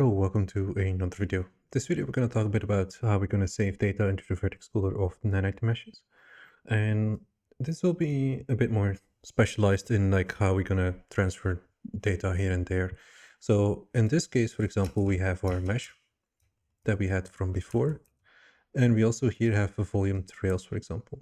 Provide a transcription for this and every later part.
Hello, welcome to another video. This video we're going to talk a bit about how we're going to save data into the Vertex cooler of nanite meshes. And this will be a bit more specialized in like how we're going to transfer data here and there. So in this case, for example, we have our mesh that we had from before. And we also here have the volume trails, for example.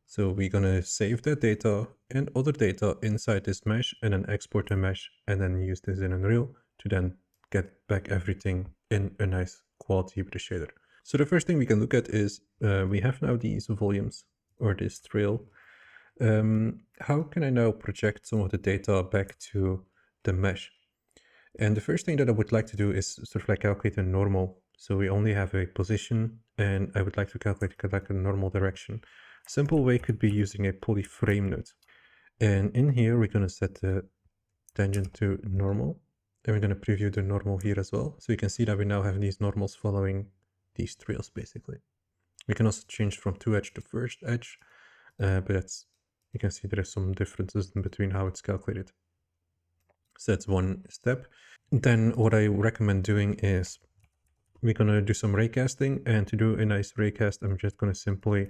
So we're going to save that data and other data inside this mesh and then export the mesh and then use this in Unreal to then get back everything in a nice quality with the shader. So the first thing we can look at is we have now these volumes or this trail. How can I now project some of the data back to the mesh? And the first thing that I would like to do is sort of like calculate a normal. So we only have a position and I would like to calculate like a normal direction. Simple way could be using a polyframe node. And in here, we're going to set the tangent to normal. And we're going to preview the normal here as well. So you can see that we now have these normals following these trails, basically. We can also change from 2-edge to first edge, but you can see there are some differences in between how it's calculated. So that's one step. Then what I recommend doing is we're going to do some raycasting, and to do a nice raycast, I'm just going to simply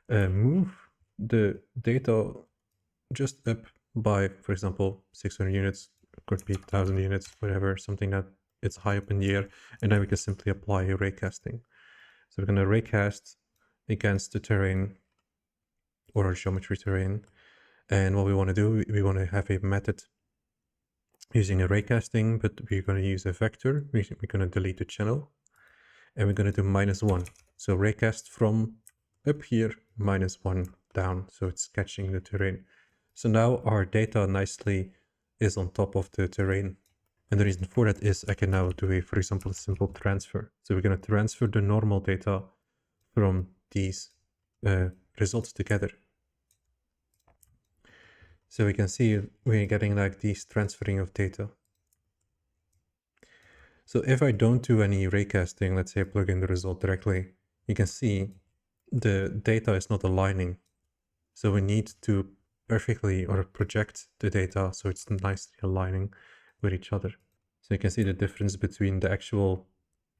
move the data just up by, for example, 600 units, could be 1000 units, whatever, something that it's high up in the air, and then we can simply apply a raycasting. So we're going to raycast against the terrain or our geometry terrain. And what we want to do, we want to have a method using a raycasting, but we're going to use a vector. We're going to delete the channel, and we're going to do -1. So raycast from up here, -1 down. So it's sketching the terrain. So now our data nicely is on top of the terrain. And the reason for that is I can now do for example, a simple transfer. So we're going to transfer the normal data from these results together. So we can see we're getting like these transferring of data. So if I don't do any raycasting, let's say I plug in the result directly, you can see the data is not aligning. So we need to perfectly or project the data so it's nicely aligning with each other. So you can see the difference between the actual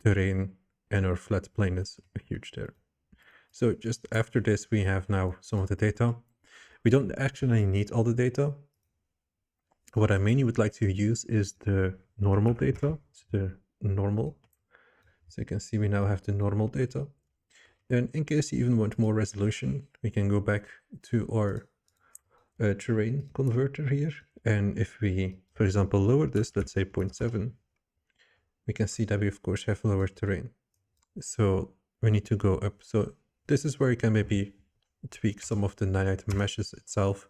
terrain and our flat plane is huge there. So just after this, we have now some of the data. We don't actually need all the data. What I mainly would like to use is the normal data, so the normal. So you can see we now have the normal data. And in case you even want more resolution, we can go back to our terrain converter here. And if we, for example, lower this, let's say 0.7, we can see that we, of course, have lower terrain. So we need to go up. So this is where you can maybe tweak some of the nanite meshes itself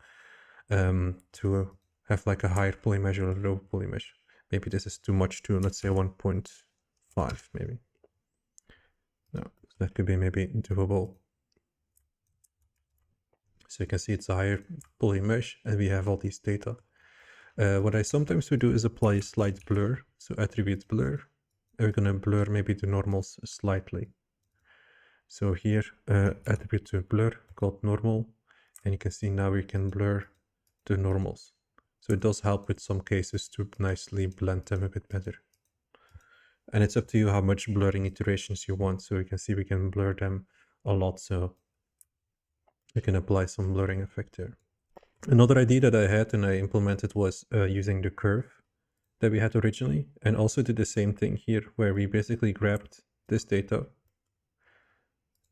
to have like a higher poly mesh or a low poly mesh. Maybe this is too much to, let's say 1.5 maybe. No, that could be maybe doable. So you can see it's a higher poly mesh and we have all these data. What I sometimes would do is apply a slight blur. So attribute blur. And we're going to blur maybe the normals slightly. So here, attribute to blur called normal. And you can see now we can blur the normals. So it does help with some cases to nicely blend them a bit better. And it's up to you how much blurring iterations you want. So you can see we can blur them a lot. So you can apply some blurring effect there. Another idea that I had and I implemented was using the curve that we had originally, and also did the same thing here where we basically grabbed this data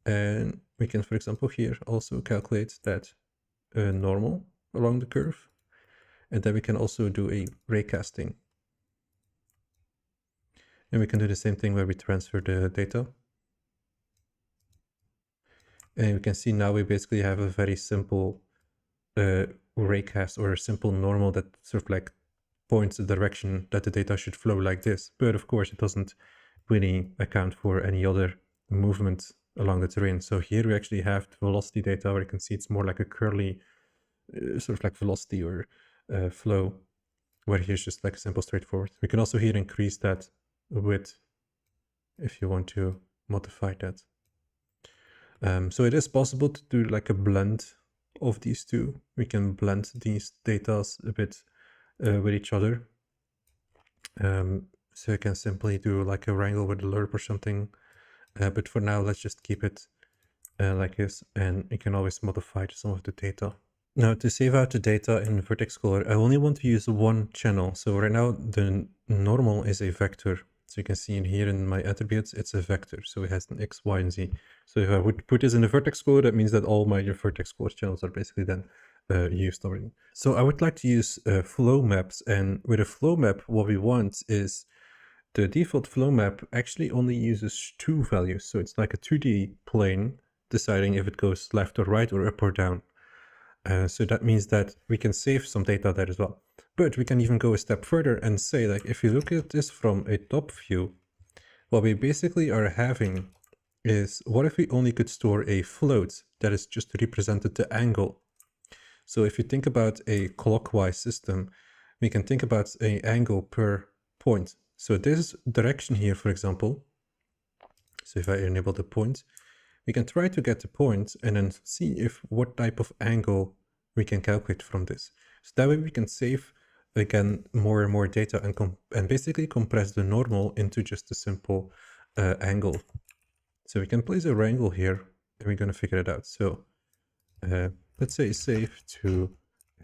and we can, for example, here also calculate that normal along the curve, and then we can also do a raycasting. And we can do the same thing where we transfer the data. And we can see now we basically have a very simple raycast or a simple normal that sort of like points the direction that the data should flow like this. But of course, it doesn't really account for any other movement along the terrain. So here we actually have the velocity data where you can see it's more like a curly sort of like velocity or flow, where here's just like simple straightforward. We can also here increase that width if you want to modify that. So it is possible to do like a blend of these two. We can blend these data a bit with each other. So you can simply do like a wrangle with the lerp or something. But for now, let's just keep it like this, and you can always modify some of the data. Now, to save out the data in Vertex Color, I only want to use one channel. So right now, the normal is a vector. So you can see in here in my attributes, it's a vector. So it has an X, Y, and Z. So if I would put this in the Vertex Color, that means that all my Vertex Color channels are basically then used already. So I would like to use flow maps. And with a flow map, what we want is the default flow map actually only uses two values. So it's like a 2D plane deciding if it goes left or right or up or down. So that means that we can save some data there as well. But we can even go a step further and say, like, if you look at this from a top view, what we basically are having is, what if we only could store a float that is just represented the angle? So if you think about a clockwise system, we can think about an angle per point. So this direction here, for example, so if I enable the point, we can try to get the point and then see if what type of angle we can calculate from this. So that way we can save, again, more and more data and basically compress the normal into just a simple angle. So we can place a wrangle here and we're going to figure it out. So let's say save to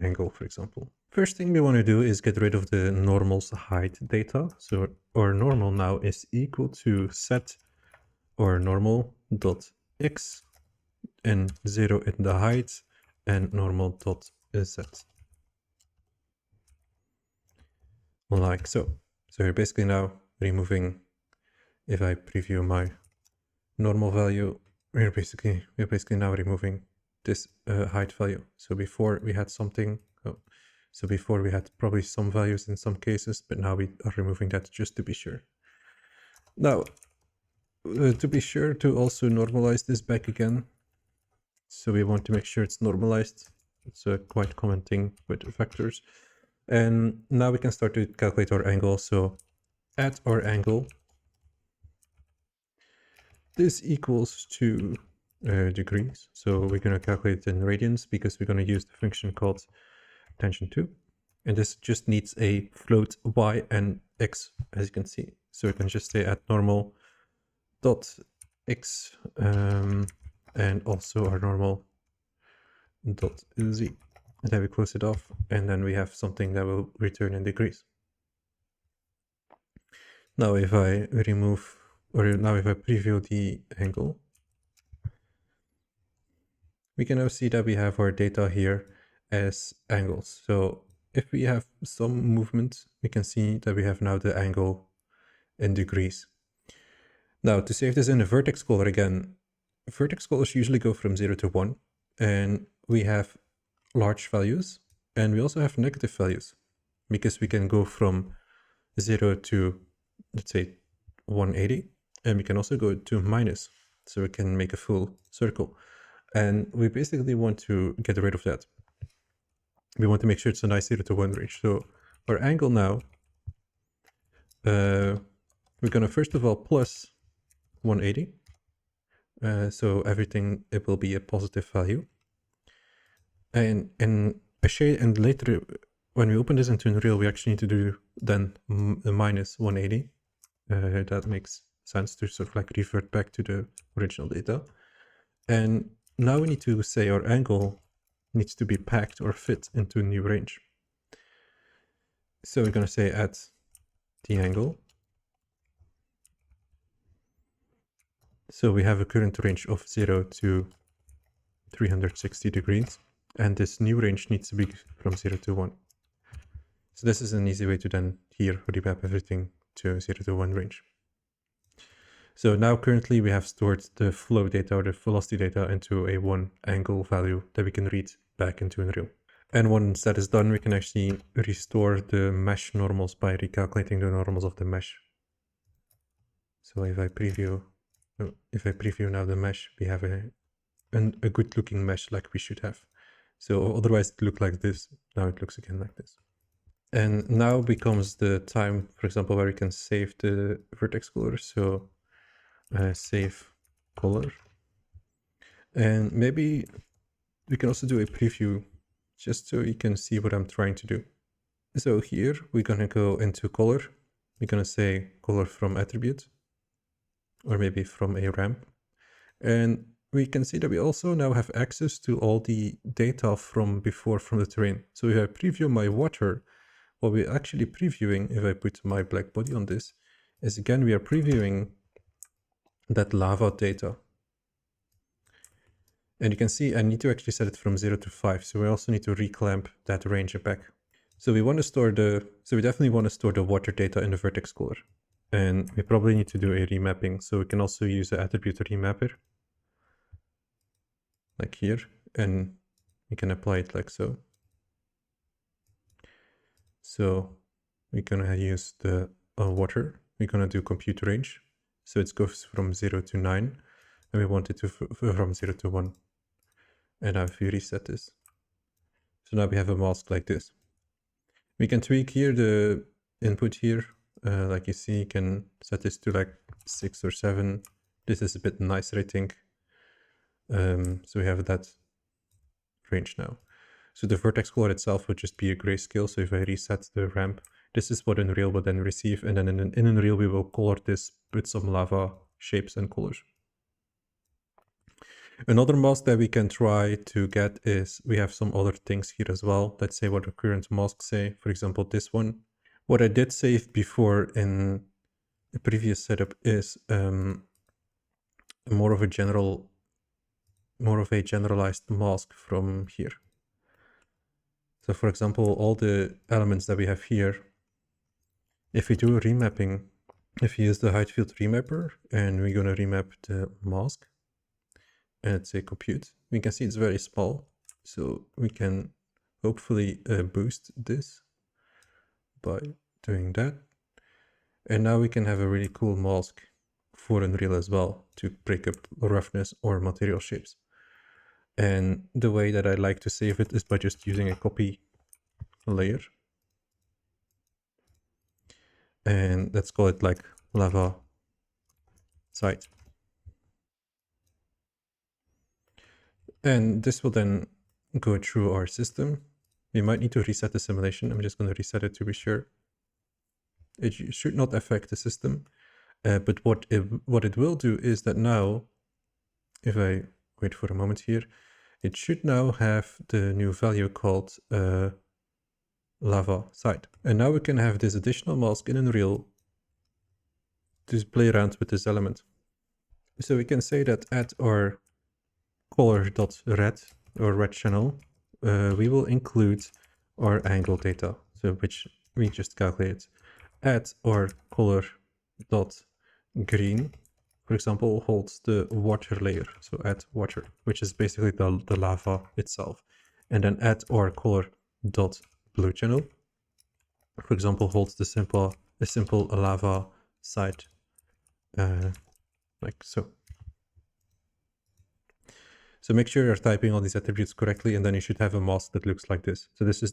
angle, for example. First thing we want to do is get rid of the normal's height data. So our normal now is equal to set our normal dot x and 0 in the height and normal dot z. Like so. So we're basically now removing, if I preview my normal value, we're basically now removing this height value. So before we had something, so before we had probably some values in some cases, but now we are removing that just to be sure. Now, to be sure to also normalize this back again. So we want to make sure it's normalized. It's a quite common thing with vectors. And now we can start to calculate our angle. So at our angle, this equals to degrees. So we're going to calculate it in radians because we're going to use the function called tangent 2. And this just needs a float y and x, as you can see. So we can just say at normal dot x and also our normal dot z. And then we close it off, and then we have something that will return in degrees. Now if I remove, or now if I preview the angle, we can now see that we have our data here as angles. So if we have some movement, we can see that we have now the angle in degrees. Now to save this in a vertex color again, vertex colors usually go from 0 to 1, and we have large values, and we also have negative values because we can go from 0 to, let's say, 180, and we can also go to minus, so we can make a full circle. And we basically want to get rid of that. We want to make sure it's a nice 0 to 1 range. So our angle now, we're going to first of all plus 180. So everything, it will be a positive value. And a shade, and later when we open this into Unreal, we actually need to do then a minus 180. That makes sense to sort of like revert back to the original data. And now we need to say our angle needs to be packed or fit into a new range. So we're going to say at the angle. So we have a current range of 0 to 360 degrees. And this new range needs to be from 0 to 1. So this is an easy way to then here remap everything to 0 to 1 range. So now currently we have stored the flow data or the velocity data into a 1 angle value that we can read back into Unreal. And once that is done, we can actually restore the mesh normals by recalculating the normals of the mesh. So if I preview now the mesh, we have a good looking mesh like we should have. So otherwise it looked like this. Now it looks again like this. And now becomes the time, for example, where we can save the vertex color. So save color. And maybe we can also do a preview just so you can see what I'm trying to do. So here we're going to go into color we're going to say color from attribute, or maybe from a ramp. And we can see that we also now have access to all the data from before from the terrain. So if I preview my water, what we're actually previewing, if I put my black body on this, is again, we are previewing that lava data. And you can see I need to actually set it from 0 to 5. So we also need to reclamp that range back. So we want to store we definitely want to store the water data in the vertex color. And we probably need to do a remapping. So we can also use the attribute remapper, like here, and we can apply it like so. So we're gonna use the water. We're gonna do compute range. So it goes from 0 to 9, and we want it to from 0 to 1. And now if we reset this, so now we have a mask like this. We can tweak here the input here. Like you see, you can set this to like 6 or 7. This is a bit nicer, I think. So we have that range now. So the vertex color itself would just be a grayscale. So if I reset the ramp, this is what Unreal will then receive. And then in Unreal, we will color this with some lava shapes and colors. Another mask that we can try to get is we have some other things here as well. Let's say what the current masks say. For example, this one. What I did save before in a previous setup is more of a generalized mask from here. So for example, all the elements that we have here, if we do a remapping, if we use the height field remapper and we're going to remap the mask and let's say compute, we can see it's very small. So we can hopefully boost this by doing that. And now we can have a really cool mask for Unreal as well to break up roughness or material shapes. And the way that I like to save it is by just using a copy layer. And let's call it like lava side. And this will then go through our system. We might need to reset the simulation. I'm just going to reset it to be sure. It should not affect the system. But what it will do is that now, if I wait for a moment here, it should now have the new value called lava side. And now we can have this additional mask in Unreal to play around with this element. So we can say that at our color.red or red channel, we will include our angle data, so which we just calculated. At our color.green, for example, holds the water layer, so add water, which is basically the lava itself. And then add our color.blue channel, for example, holds the simple lava side, like so. So make sure you're typing all these attributes correctly, and then you should have a mask that looks like this. So this is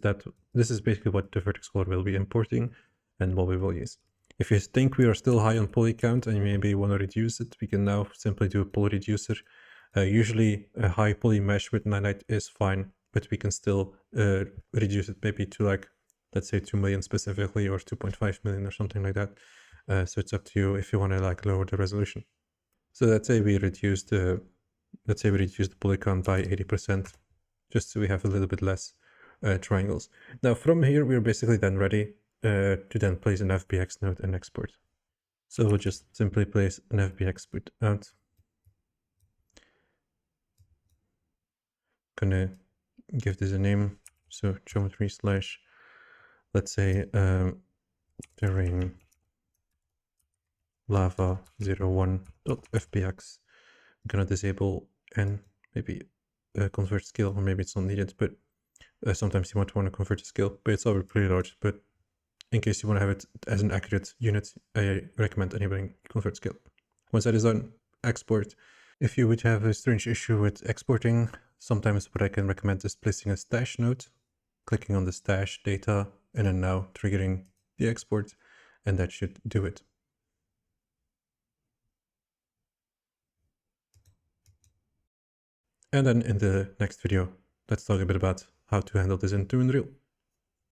basically what the vertex color will be importing and what we will use. If you think we are still high on poly count and you maybe want to reduce it, we can now simply do a poly reducer. Usually a high poly mesh with nanite is fine, but we can still reduce it maybe to like, let's say 2 million specifically, or 2.5 million or something like that. So it's up to you if you want to like lower the resolution. So let's say we reduce the poly count by 80%, just so we have a little bit less triangles. Now from here, we're basically then ready to then place an FBX node and export. So we'll just simply place an FBX put out. Gonna give this a name. So geometry slash, let's say, terrain lava 01.fbx. I'm gonna disable and maybe convert scale, or maybe it's not needed, but sometimes you might want to convert the scale, but it's already pretty large. But in case you want to have it as an accurate unit, I recommend enabling convert scale. Once that is done, export. If you would have a strange issue with exporting, sometimes what I can recommend is placing a stash node, clicking on the stash data, and then now triggering the export, and that should do it. And then in the next video, let's talk a bit about how to handle this into Unreal.